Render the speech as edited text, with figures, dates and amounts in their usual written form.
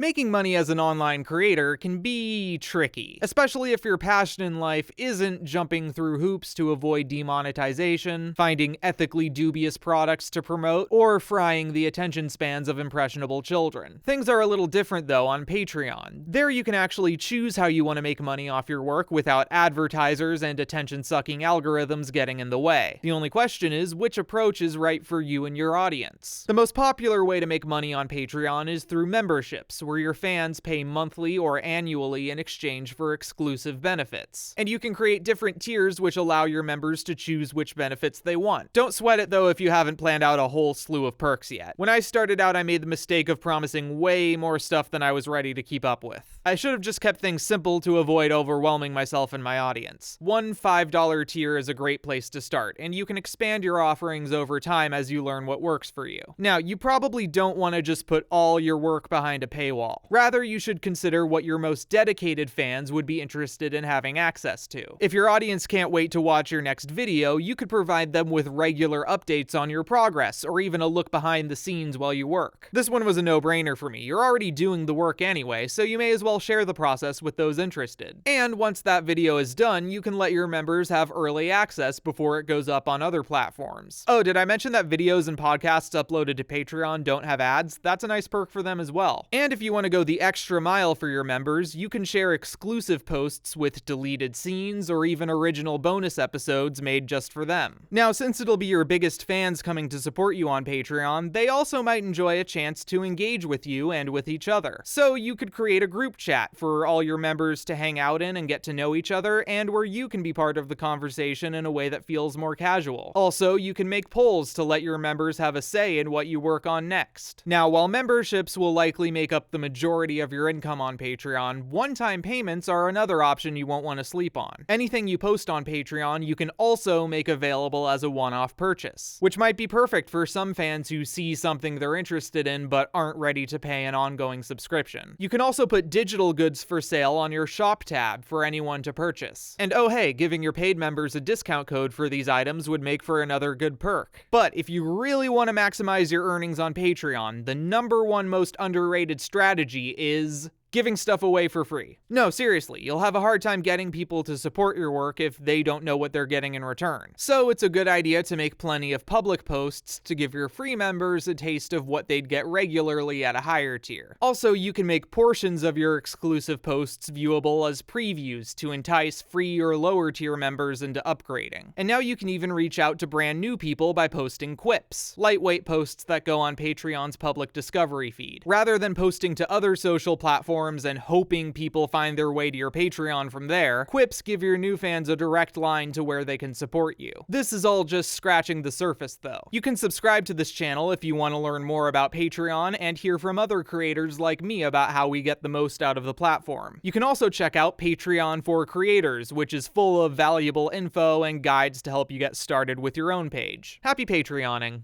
Making money as an online creator can be tricky, especially if your passion in life isn't jumping through hoops to avoid demonetization, finding ethically dubious products to promote, or frying the attention spans of impressionable children. Things are a little different though on Patreon. There you can actually choose how you want to make money off your work without advertisers and attention-sucking algorithms getting in the way. The only question is which approach is right for you and your audience. The most popular way to make money on Patreon is through memberships, where your fans pay monthly or annually in exchange for exclusive benefits. And you can create different tiers which allow your members to choose which benefits they want. Don't sweat it though if you haven't planned out a whole slew of perks yet. When I started out, I made the mistake of promising way more stuff than I was ready to keep up with. I should have just kept things simple to avoid overwhelming myself and my audience. One $5 tier is a great place to start, and you can expand your offerings over time as you learn what works for you. Now, you probably don't want to just put all your work behind a paywall. Rather, you should consider what your most dedicated fans would be interested in having access to. If your audience can't wait to watch your next video, you could provide them with regular updates on your progress, or even a look behind the scenes while you work. This one was a no-brainer for me. You're already doing the work anyway, so you may as well share the process with those interested. And once that video is done, you can let your members have early access before it goes up on other platforms. Oh, did I mention that videos and podcasts uploaded to Patreon don't have ads? That's a nice perk for them as well. And if you want to go the extra mile for your members, you can share exclusive posts with deleted scenes or even original bonus episodes made just for them. Now, since it'll be your biggest fans coming to support you on Patreon, they also might enjoy a chance to engage with you and with each other. So you could create a group chat for all your members to hang out in and get to know each other, and where you can be part of the conversation in a way that feels more casual. Also, you can make polls to let your members have a say in what you work on next. Now, while memberships will likely make up the majority of your income on Patreon, one-time payments are another option you won't want to sleep on. Anything you post on Patreon, you can also make available as a one-off purchase, which might be perfect for some fans who see something they're interested in but aren't ready to pay an ongoing subscription. You can also put digital goods for sale on your shop tab for anyone to purchase. And oh hey, giving your paid members a discount code for these items would make for another good perk. But if you really want to maximize your earnings on Patreon, the number one most underrated strategy is giving stuff away for free. No, seriously, you'll have a hard time getting people to support your work if they don't know what they're getting in return. So it's a good idea to make plenty of public posts to give your free members a taste of what they'd get regularly at a higher tier. Also, you can make portions of your exclusive posts viewable as previews to entice free or lower tier members into upgrading. And now you can even reach out to brand new people by posting Quips, lightweight posts that go on Patreon's public discovery feed. Rather than posting to other social platforms and hoping people find their way to your Patreon from there, Quips give your new fans a direct line to where they can support you. This is all just scratching the surface though. You can subscribe to this channel if you want to learn more about Patreon and hear from other creators like me about how we get the most out of the platform. You can also check out Patreon for Creators, which is full of valuable info and guides to help you get started with your own page. Happy Patreoning!